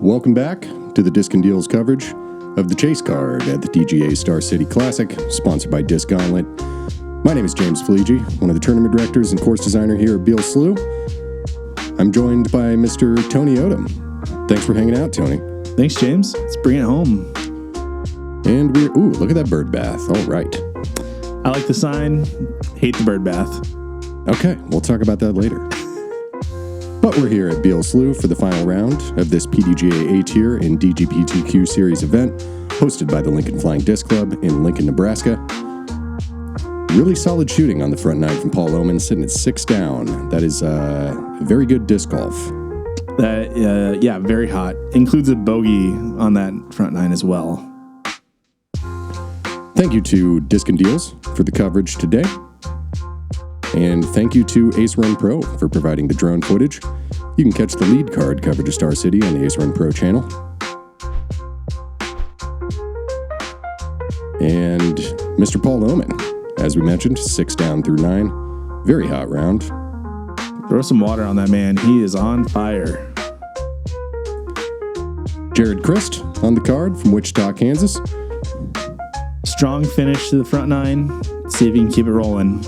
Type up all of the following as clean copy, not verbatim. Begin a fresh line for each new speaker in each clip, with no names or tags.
Welcome back to the Disc and Deals coverage of the Chase Card at the DGA Star City Classic, sponsored by Disc Gauntlet. My name is James Fleege, one of the tournament directors and course designer here at Beal Slough. I'm joined by Mr. Tony Odem. Thanks for hanging out, Tony.
Thanks, James. Let's bring it home.
And look at that bird bath. All right.
I like the sign. Hate the bird bath.
Okay, we'll talk about that later. But we're here at Beal Slough for the final round of this PDGA A-Tier and DGPTQ Series event, hosted by the Lincoln Flying Disc Club in Lincoln, Nebraska. Really solid shooting on the front nine from Paul Oman, sitting at 6 down. That is very good disc golf.
Yeah, very hot. Includes a bogey on that front nine as well.
Thank you to Disc and Deals for the coverage today. And thank you to Ace Run Pro for providing the drone footage. You can catch the lead card coverage of Star City on the Ace Run Pro channel. And Mr. Paul Oman, as we mentioned, 6 down through 9. Very hot round.
Throw some water on that man. He is on fire.
Jared Crist on the card from Wichita, Kansas.
Strong finish to the front nine. See if he can keep it rolling.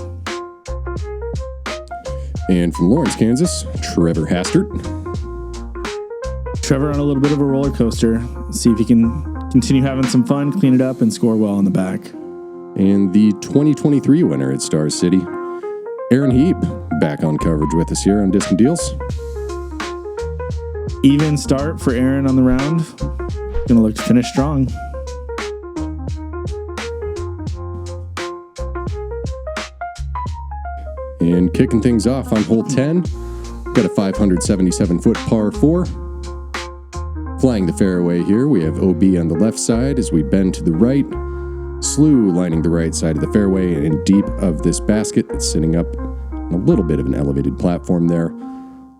And from Lawrence, Kansas, Trevor Hastert.
Trevor on a little bit of a roller coaster. See if he can continue having some fun, clean it up, and score well in the back.
And the 2023 winner at Star City, Aaron Hieb, back on coverage with us here on Disc and Deals.
Even start for Aaron on the round. Gonna look to finish strong.
And kicking things off on hole 10, got a 577-foot par 4. Flying the fairway here, we have OB on the left side as we bend to the right. Slough lining the right side of the fairway and deep of this basket. It's sitting up on a little bit of an elevated platform there.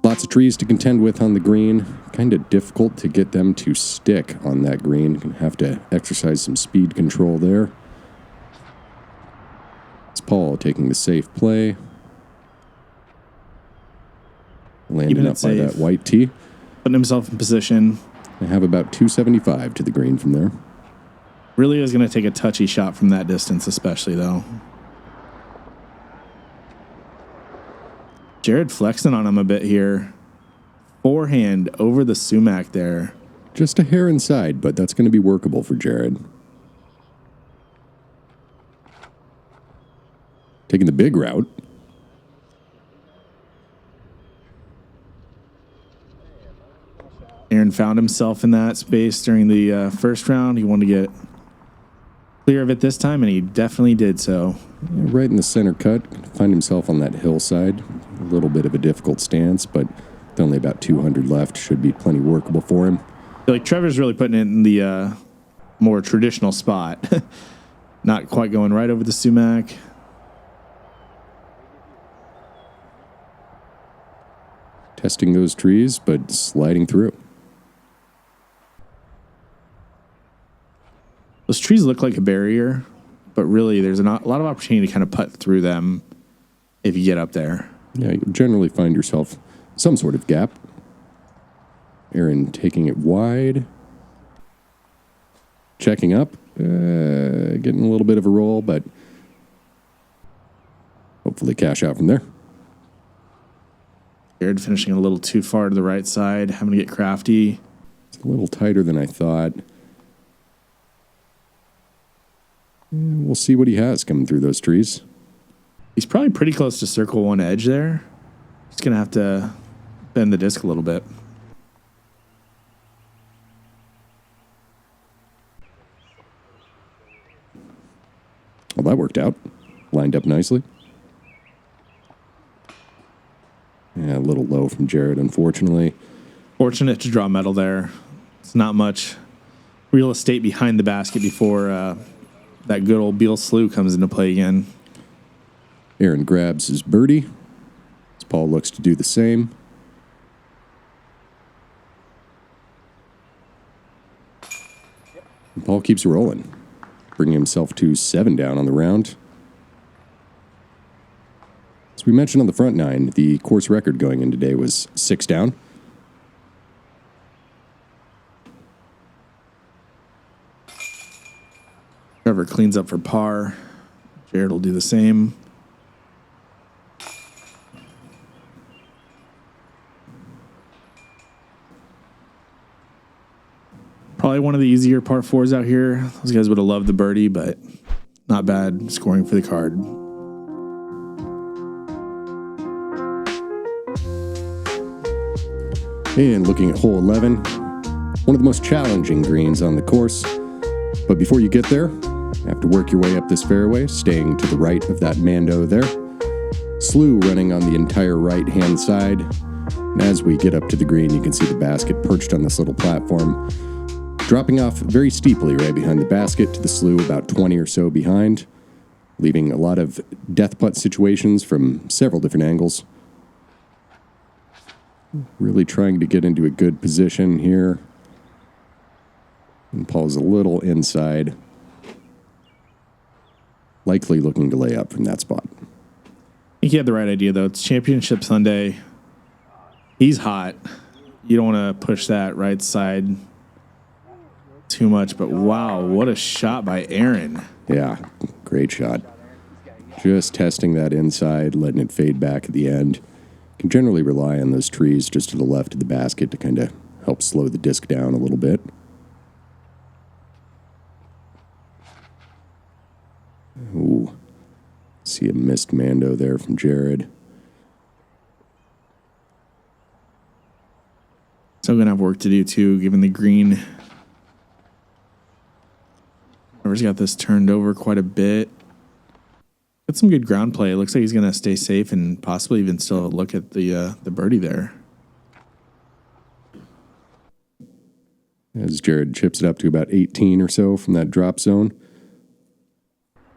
Lots of trees to contend with on the green. Kind of difficult to get them to stick on that green. Gonna have to exercise some speed control there. It's Paul taking the safe play. Landing up by that white tee.
Putting himself in position.
I have about 275 to the green from there.
Really is going to take a touchy shot from that distance, especially, though. Jared flexing on him a bit here. Forehand over the sumac there.
Just a hair inside, but that's going to be workable for Jared. Taking the big route.
Aaron found himself in that space during the first round. He wanted to get clear of it this time, and he definitely did so.
Yeah, right in the center cut. Find himself on that hillside. A little bit of a difficult stance, but with only about 200 left. Should be plenty workable for him.
I feel like Trevor's really putting it in the more traditional spot. Not quite going right over the sumac.
Testing those trees, but sliding through.
Those trees look like a barrier, but really there's a lot of opportunity to kind of putt through them if you get up there.
Yeah, you generally find yourself some sort of gap. Aaron taking it wide. Checking up. Getting a little bit of a roll, but hopefully cash out from there.
Jared finishing a little too far to the right side, having to get crafty.
It's a little tighter than I thought. We'll see what he has coming through those trees.
He's probably pretty close to circle one edge there. He's going to have to bend the disc a little bit.
Well, that worked out. Lined up nicely. Yeah, a little low from Jared, unfortunately.
Fortunate to draw metal there. It's not much real estate behind the basket before that good old Beal Slough comes into play again.
Aaron grabs his birdie. As Paul looks to do the same. And Paul keeps rolling, bringing himself to 7 down on the round. As we mentioned on the front nine, the course record going in today was 6 down.
Trevor cleans up for par. Jared will do the same. Probably one of the easier par fours out here. Those guys would have loved the birdie, but not bad scoring for the card.
And looking at hole 11, one of the most challenging greens on the course. But before you get there, you have to work your way up this fairway, staying to the right of that Mando there. Slough running on the entire right-hand side. And as we get up to the green, you can see the basket perched on this little platform, dropping off very steeply right behind the basket to the slough about 20 or so behind, leaving a lot of death putt situations from several different angles. Really trying to get into a good position here. And Paul's a little inside. Likely looking to lay up from that spot.
I think he had the right idea, though. It's Championship Sunday. He's hot. You don't want to push that right side too much, but wow, what a shot by Aaron.
Yeah, great shot. Just testing that inside, letting it fade back at the end. Can generally rely on those trees just to the left of the basket to kind of help slow the disc down a little bit. Ooh, see a missed Mando there from Jared.
Still going to have work to do, too, given the green. Trevor's got this turned over quite a bit. Got some good ground play. It looks like he's going to stay safe and possibly even still look at the birdie there.
As Jared chips it up to about 18 or so from that drop zone.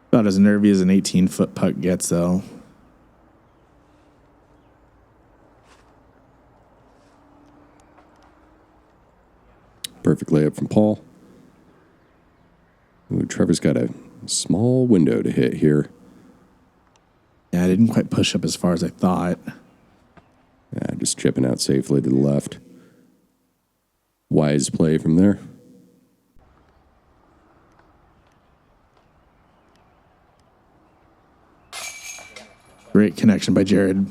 About as nervy as an 18-foot putt gets, though.
Perfect layup from Paul. Ooh, Trevor's got a small window to hit here.
Yeah, I didn't quite push up as far as I thought.
Yeah, just chipping out safely to the left. Wise play from there.
Great connection by Jared.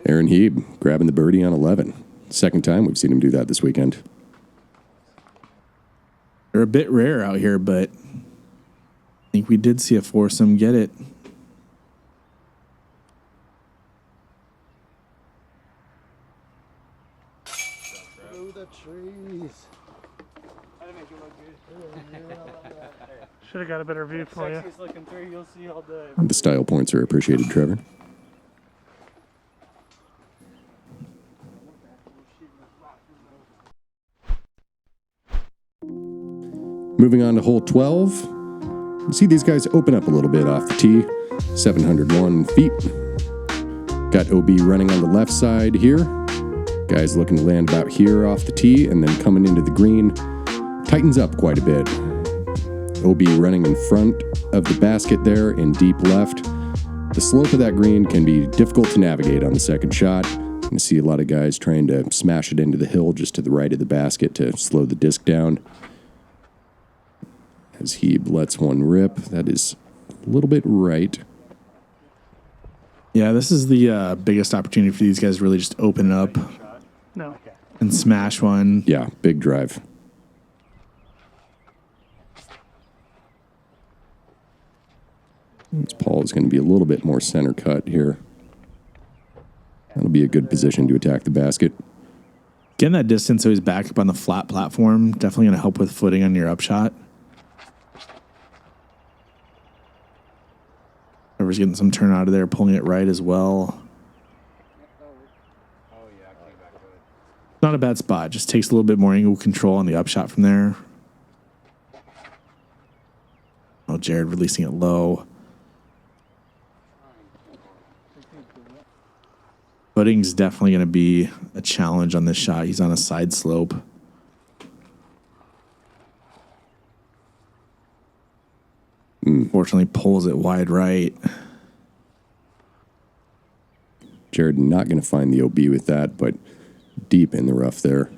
Aaron Hieb grabbing the birdie on 11. Second time we've seen him do that this weekend.
They're a bit rare out here, but I think we did see a foursome get it.
Through the trees.
Should have got a better view for you.
Sexiest looking three you'll see all day.
The style points are appreciated, Trevor. Moving on to hole 12. You see these guys open up a little bit off the tee. 701 feet. Got OB running on the left side here. Guys looking to land about here off the tee, and then coming into the green. Tightens up quite a bit. OB running in front of the basket there in deep left. The slope of that green can be difficult to navigate on the second shot. You see a lot of guys trying to smash it into the hill just to the right of the basket to slow the disc down. As he lets one rip, that is a little bit right.
Yeah, this is the biggest opportunity for these guys to really just open up
No.
and smash one.
Yeah, big drive. Paul is going to be a little bit more center cut here. That'll be a good position to attack the basket.
Getting that distance so he's back up on the flat platform, definitely going to help with footing on your upshot. Trevor's getting some turn out of there, pulling it right as well. Not a bad spot. Just takes a little bit more angle control on the upshot from there. Oh, Jared releasing it low. Footing's definitely going to be a challenge on this shot. He's on a side slope. Fortunately, pulls it wide right.
Jared not going to find the OB with that, but deep in the rough there.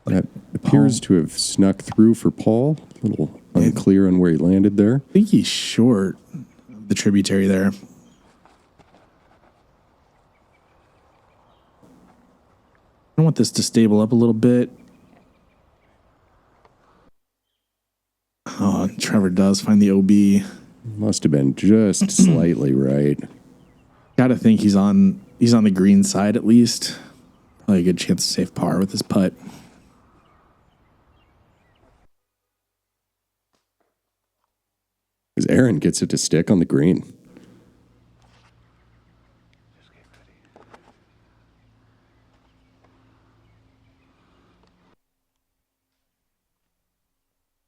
That appears to have snuck through for Paul. A little unclear on where he landed there.
I think he's short the tributary there. I want this to stable up a little bit. Oh, Trevor does find the OB.
Must have been just slightly right.
Got to think he's on the green side at least. Probably a good chance to save par with his putt.
Because Aaron gets it to stick on the green.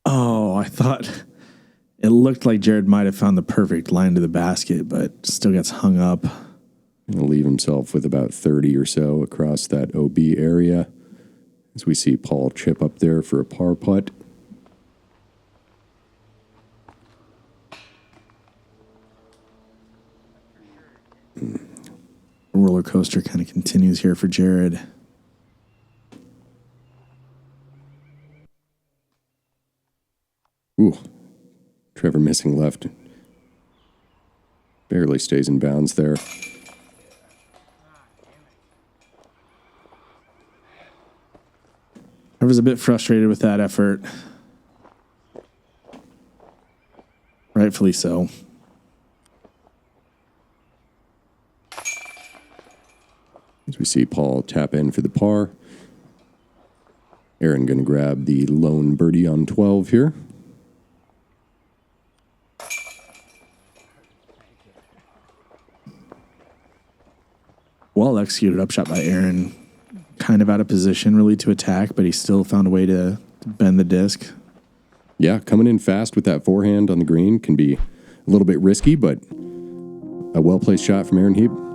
Oh, I thought it looked like Jared might have found the perfect line to the basket, but still gets hung up.
He'll leave himself with about 30 or so across that OB area. As we see Paul chip up there for a par putt.
The roller coaster kind of continues here for Jared.
Ooh, Trevor missing left. Barely stays in bounds there.
I was a bit frustrated with that effort. Rightfully so.
As we see Paul tap in for the par. Aaron going to grab the lone birdie on 12 here.
Well executed upshot by Aaron. Kind of out of position really to attack, but he still found a way to bend the disc.
Yeah, coming in fast with that forehand on the green can be a little bit risky, but a well-placed shot from Aaron Hieb.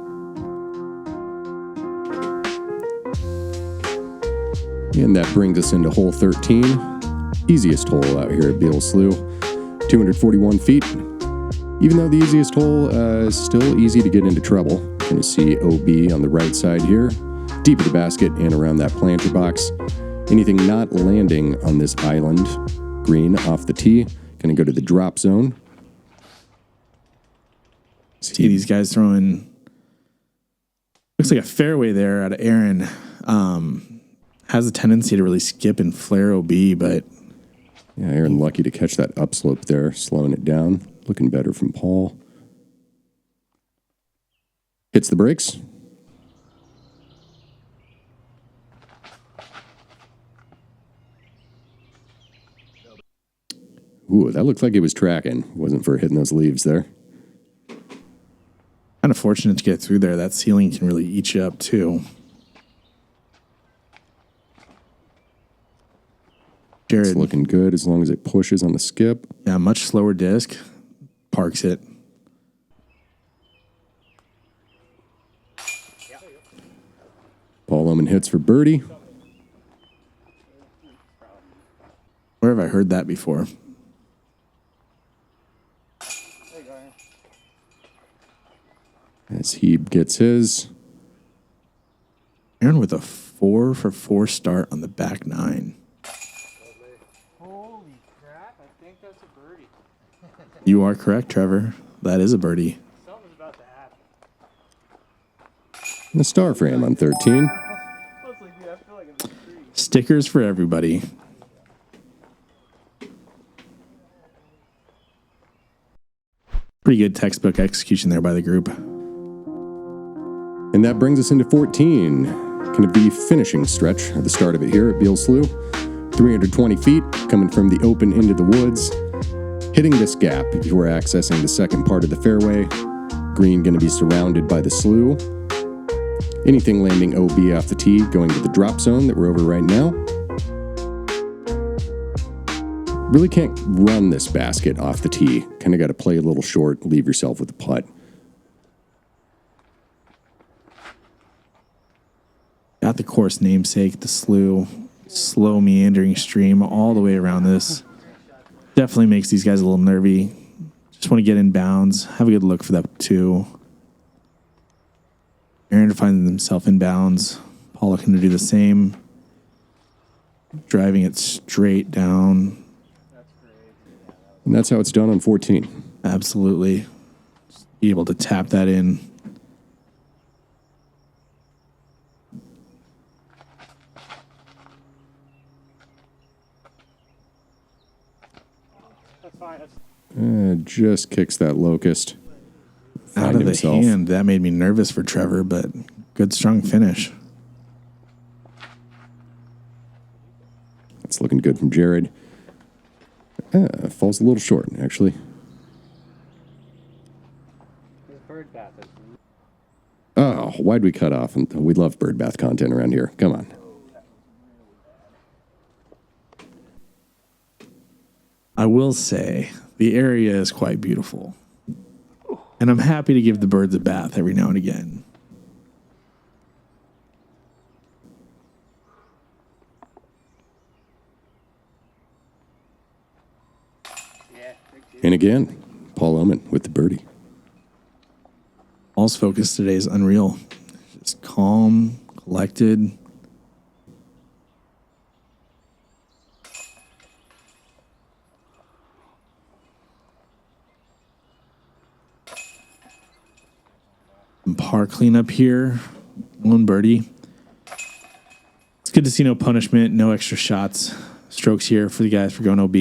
And that brings us into hole 13. Easiest hole out here at Beal Slough. 241 feet. Even though the easiest hole is still easy to get into trouble. Going to see OB on the right side here. Deep of the basket and around that planter box. Anything not landing on this island green off the tee. Going to go to the drop zone.
See these guys throwing. Looks like a fairway there out of Aaron. Has a tendency to really skip and flare OB, but
yeah, Aaron lucky to catch that upslope there, slowing it down. Looking better from Paul. Hits the brakes. Ooh, that looked like it was tracking. Wasn't for hitting those leaves there.
kind of fortunate to get through there. That ceiling can really eat you up too. Jared,
It's looking good as long as it pushes on the skip.
yeah, much slower disc. Parks it.
Paul Oman hits for birdie.
Where have I heard that before?
As Hieb gets his.
Aaron with a 4 for 4 start on the back nine.
Holy crap, I think that's a birdie.
You are correct, Trevor. That is a birdie.
Something's about to happen.
And a star frame on 13.
I was like, dude, I feel like it's a tree.
Stickers for everybody. Pretty good textbook execution there by the group.
And that brings us into 14. Kind of the finishing stretch at the start of it here at Beal Slough. 320 feet coming from the open into the woods. Hitting this gap before accessing the second part of the fairway. Green going to be surrounded by the slough. Anything landing OB off the tee going to the drop zone that we're over right now. Really can't run this basket off the tee. Kind of got to play a little short, leave yourself with a putt.
Got the course namesake, the slough. slow meandering stream all the way around this. Definitely makes these guys a little nervy. Just want to get in bounds. Have a good look for that too. Aaron finding himself in bounds. Paul looking to do the same. Driving it straight down.
And that's how it's done on 14.
Absolutely. Just be able to tap that in.
That's fine. That's
Just kicks that locust.
Out of the hand. That made me nervous for Trevor, but good strong finish.
That's looking good from Jared. Falls a little short, actually.
His bird bath is
Oh, why'd we cut off? We love bird bath content around here. Come on.
I will say the area is quite beautiful. And I'm happy to give the birds a bath every now and again.
And again, Paul Oman with the birdie.
Paul's focus today is unreal. Just calm, collected. Some par cleanup here. One birdie. It's good to see no punishment, no extra shots. Strokes here for the guys for going OB.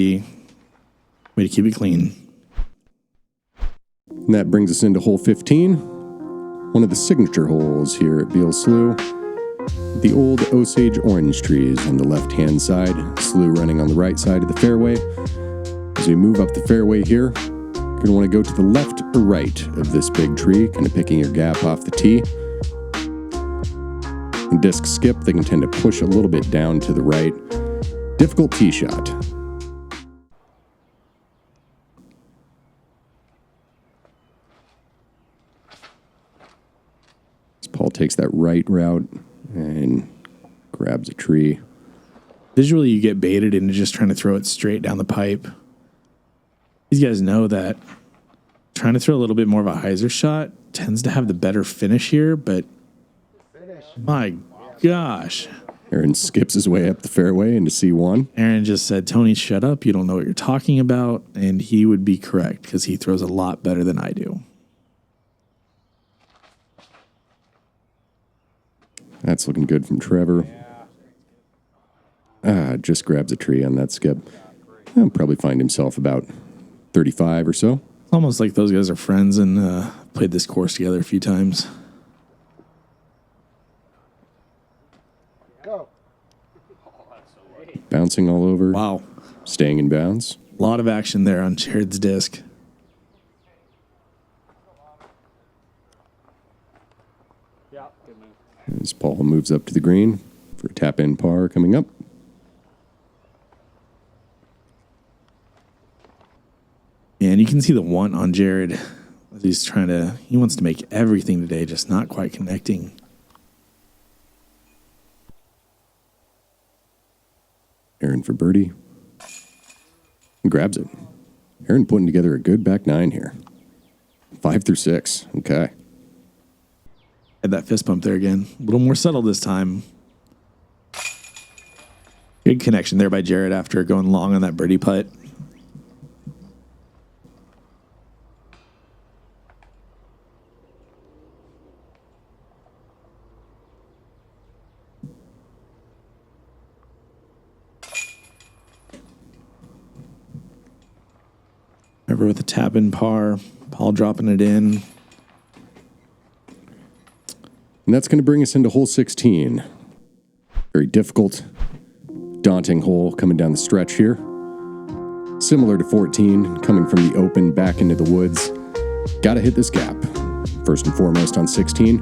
Way to keep it clean.
And that brings us into hole 15, one of the signature holes here at Beal Slough. The old Osage orange trees on the left-hand side, Slough running on the right side of the fairway. As we move up the fairway here, you're going to want to go to the left or right of this big tree, kind of picking your gap off the tee. And disc skip, they can tend to push a little bit down to the right. Difficult tee shot. Paul takes that right route and grabs a tree.
Visually, you get baited into just trying to throw it straight down the pipe. These guys know that trying to throw a little bit more of a hyzer shot tends to have the better finish here, but my gosh.
Aaron skips his way up the fairway into C1.
Aaron just said, Tony, shut up. You don't know what you're talking about. And he would be correct because he throws a lot better than I do.
That's looking good from Trevor. Just grabs a tree on that skip. He'll probably find himself about 35 or so.
It's almost like those guys are friends and played this course together a few times.
go.
Bouncing all over.
Wow.
Staying in bounds.
A lot of action there on Jared's disc.
Yeah, good move.
As Paul moves up to the green for a tap-in par coming up.
And you can see the want on Jared as he's he wants to make everything today, just not quite connecting.
Aaron for birdie. And grabs it. Aaron putting together a good back nine here. 5 through 6. Okay.
Had that fist bump there again. A little more subtle this time. Good connection there by Jared after going long on that birdie putt. Trevor with a tap in par. Paul dropping it in.
And that's going to bring us into hole 16. Very difficult, daunting hole coming down the stretch here. Similar to 14, coming from the open back into the woods. Got to hit this gap. First and foremost on 16.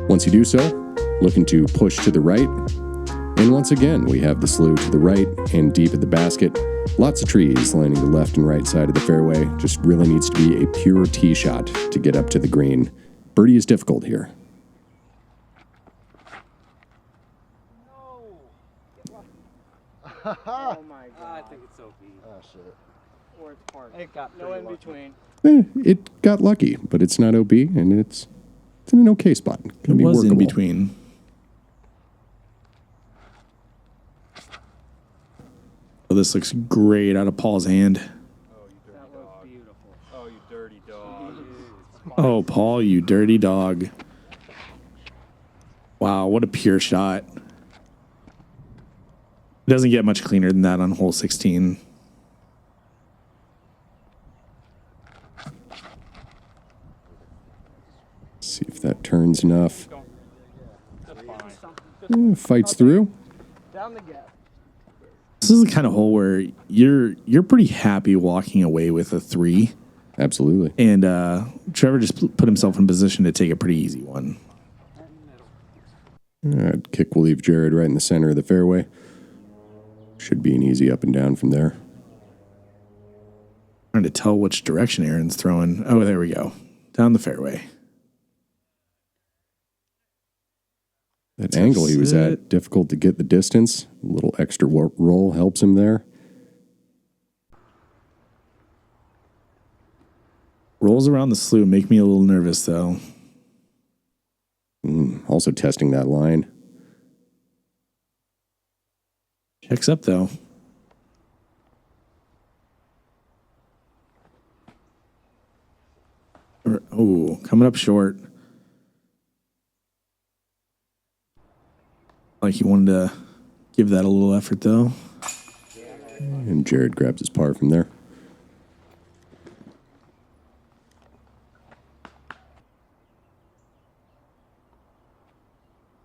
Once you do so, looking to push to the right. And once again, we have the slough to the right and deep at the basket. Lots of trees lining the left and right side of the fairway. Just really needs to be a pure tee shot to get up to the green. Birdie is difficult here.
Oh my god.
I think it's OP.
Oh shit.
Or it's parked.
It got
No
pretty
in
lucky.
between.
It got lucky, but it's not OB, and it's in an okay spot.
It
Can be
was in
workable.
between. Oh, this looks great out of Paul's hand.
Oh, you dirty
That
dog.
looks beautiful.
Oh, you dirty dog.
Oh, Paul, you dirty dog. Wow, what a pure shot. It doesn't get much cleaner than that on hole 16.
See if that turns enough.
That's fine.
Fights through.
Down the gap.
This is the kind of hole where you're pretty happy walking away with a 3.
Absolutely.
And Trevor just put himself in position to take a pretty easy one.
All right, kick will leave Jared right in the center of the fairway. Should be an easy up and down from there.
Trying to tell which direction Aaron's throwing. Oh, there we go. Down the fairway.
That angle he was at, difficult to get the distance. A little extra roll helps him there.
Rolls around the slough make me a little nervous, though.
Also testing that line.
Checks up, though. Oh, coming up short. Like he wanted to give that a little effort, though.
And Jared grabs his par from there.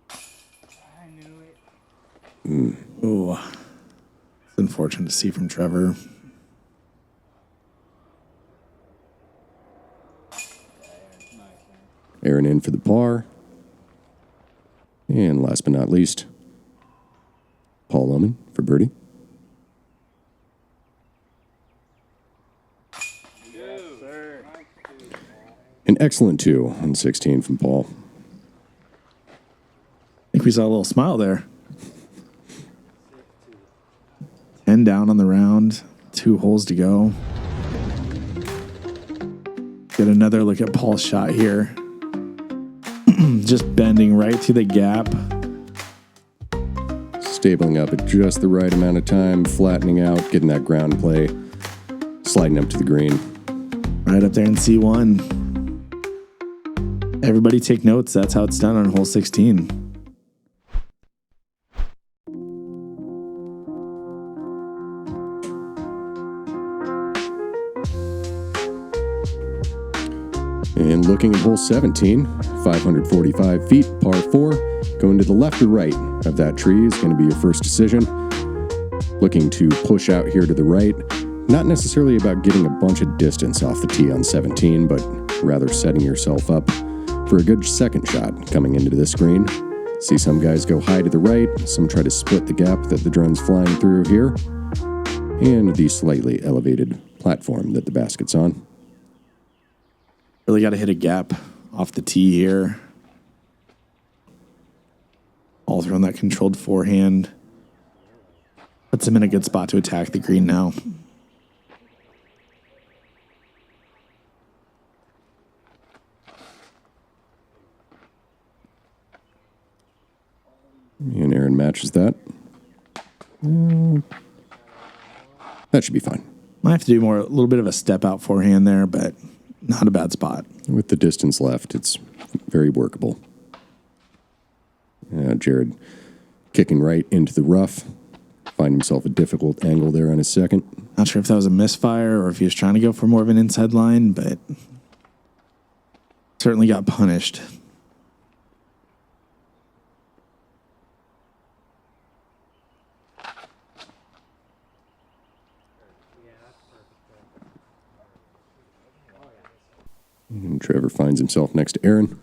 I knew it.
Oh, it's unfortunate to see from Trevor.
Aaron in for the par. And last but not least, Paul Oman for birdie.
Yes, sir.
An excellent 2 on 16 from Paul.
I think we saw a little smile there. 10 down on the round, 2 holes to go. Get another look at Paul's shot here. Just bending right to the gap.
Stabling up at just the right amount of time, flattening out, getting that ground play, sliding up to the green.
Right up there in C1. Everybody take notes. That's how it's done on hole 16.
And looking at hole 17, 545 feet, par 4. Going to the left or right of that tree is going to be your first decision. Looking to push out here to the right. Not necessarily about getting a bunch of distance off the tee on 17, but rather setting yourself up for a good second shot coming into this green. See some guys go high to the right, some try to split the gap that the drone's flying through here, and the slightly elevated platform that the basket's on.
Really got to hit a gap off the tee here. All throwing that controlled forehand. Puts him in a good spot to attack the green now.
And Aaron matches that. That should be fine.
Might have to do a little bit of a step out forehand there, but not a bad spot.
With the distance left, it's very workable. Jared kicking right into the rough. Find himself a difficult angle there on his second.
Not sure if that was a misfire or if he was trying to go for more of an inside line, but certainly got punished.
And Trevor finds himself next to Aaron.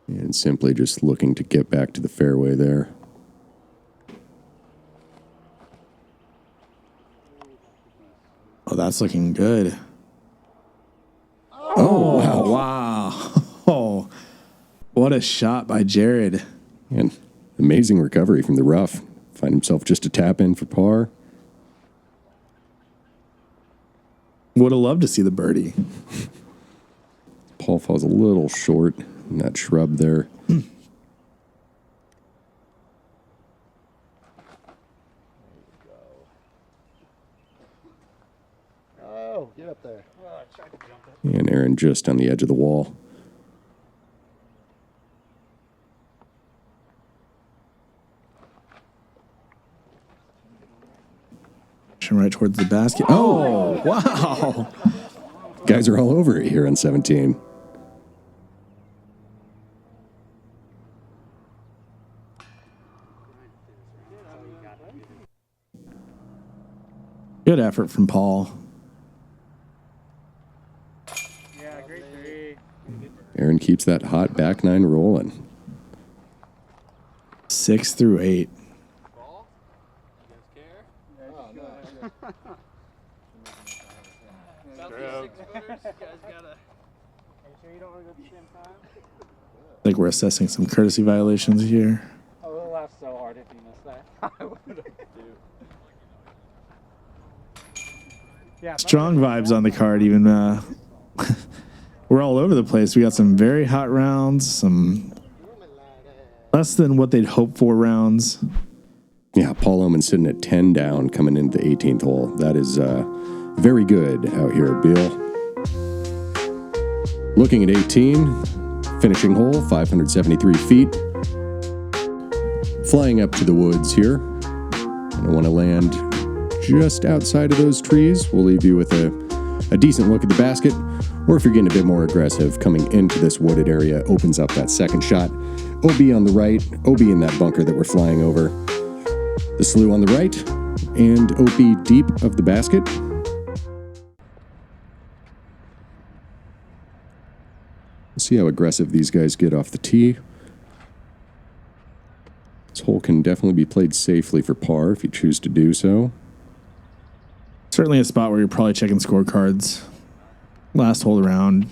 And simply just looking to get back to the fairway there.
Oh, that's looking good. Oh, wow. Wow. Oh, what a shot by Jared.
And Amazing recovery from the rough. Find himself just a tap in for par.
Would have loved to see the birdie.
Paul falls a little short in that shrub there.
Oh, get up there.
And Aaron just on the edge of the wall.
Right towards the basket. Oh, wow.
Guys are all over it here on 17.
Good effort from Paul.
Yeah, great three.
Aaron keeps that hot back nine rolling.
6 through 8. I think we're assessing some courtesy violations here.
I would have laughed so hard if you missed that. I would have, Yeah.
Strong vibes on the card, even. We're all over the place. We got some very hot rounds, some less than what they'd hope for rounds.
Yeah, Paul Oman sitting at 10 down coming into the 18th hole. That is very good out here at Beal. Looking at 18, finishing hole, 573 feet. Flying up to the woods here. I want to land just outside of those trees. We'll leave you with a decent look at the basket. Or if you're getting a bit more aggressive, coming into this wooded area opens up that second shot. OB on the right, OB in that bunker that we're flying over. The slough on the right, and OB deep of the basket. See how aggressive these guys get off the tee. This hole can definitely be played safely for par if you choose to do so.
Certainly a spot where you're probably checking scorecards. Last hole around.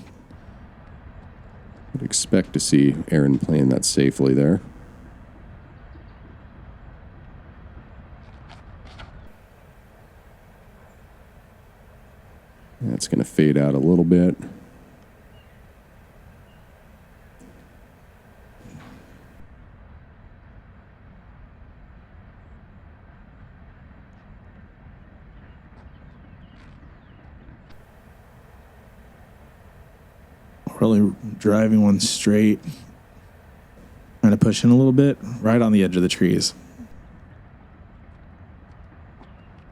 I'd expect to see Aaron playing that safely there. That's going to fade out a little bit.
Really driving one straight. Trying to push in a little bit. Right on the edge of the trees.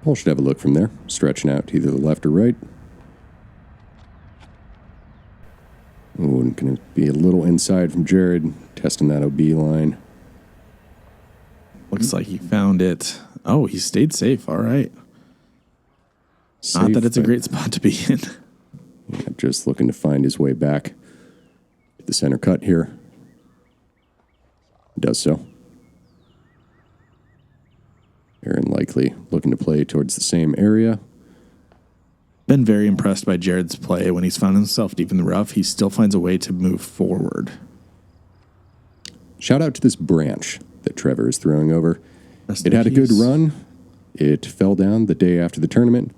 Paul should have a look from there, stretching out to either the left or right. Oh, and going to be a little inside from Jared, testing that OB line.
Looks like he found it. Oh, he stayed safe. All right.
Safe,
Not that it's a
but
great spot to be in.
yeah, just looking to find his way back to the center cut here. Does so. Aaron likely looking to play towards the same area.
Been very impressed by Jared's play. When he's found himself deep in the rough, he still finds a way to move forward.
Shout out to this branch that Trevor is throwing over.
Rest
It
in
had a good
peace.
run. It fell down the day after the tournament.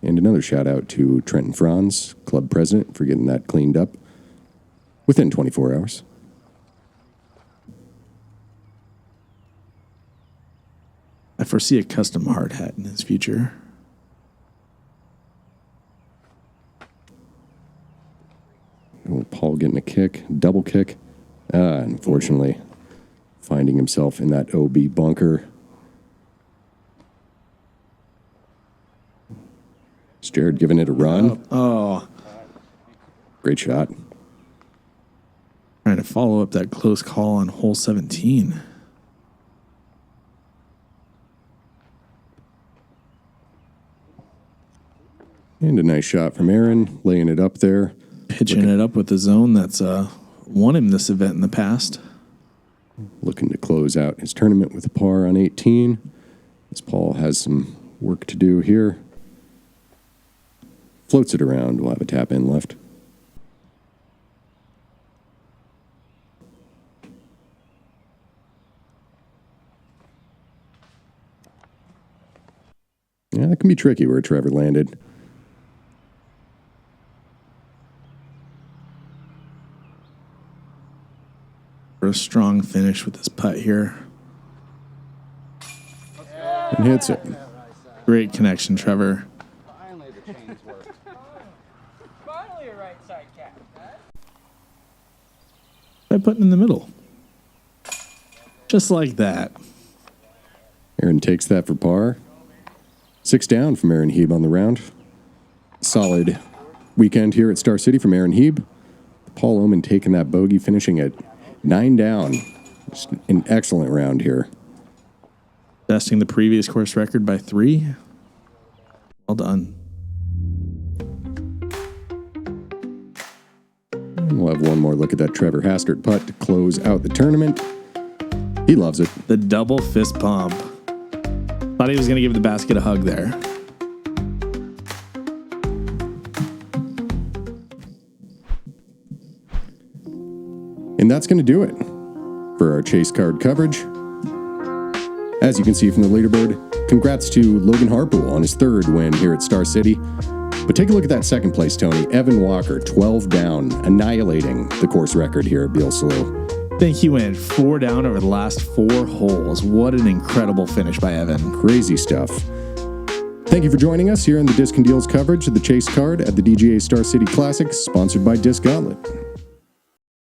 And another shout out to Trenton Franz, club president, for getting that cleaned up within 24 hours.
I foresee a custom hard hat in his future.
Oh, Paul getting a kick, double kick. Unfortunately, finding himself in that OB bunker. Is Jared giving it a run?
Oh,
Great shot.
trying to follow up that close call on hole 17.
And a nice shot from Aaron, laying it up there.
Pitching it up with the zone that's won him this event in the past.
Looking to close out his tournament with a par on 18. As Paul has some work to do here. Floats it around. We'll have a tap in left. Yeah, that can be tricky where Trevor landed.
For a strong finish with this putt here.
And hits it.
Great connection, Trevor.
Finally, the chains work. Finally, a right side cat.
By putting in the middle. Just like that.
Aaron takes that for par. 6 down from Aaron Hieb on the round. Solid weekend here at Star City from Aaron Hieb. Paul Oman taking that bogey, finishing at 9 down. Just an excellent round here.
Besting the previous course record by 3. Well done.
We'll have one more look at that Trevor Hastert putt to close out the tournament. He loves it.
The double fist pump. Thought he was going to give the basket a hug there.
And that's going to do it for our chase card coverage. As you can see from the leaderboard, congrats to Logan Harpool on his 3rd win here at Star City. But take a look at that 2nd place, Tony. Evan Walker, 12 down, annihilating the course record here at Beal Slough.
I think he went 4 down over the last 4 holes. What an incredible finish by Evan.
Crazy stuff. Thank you for joining us here in the Disc and Deals coverage of the chase card at the DGA Star City Classic, sponsored by Disc Gauntlet.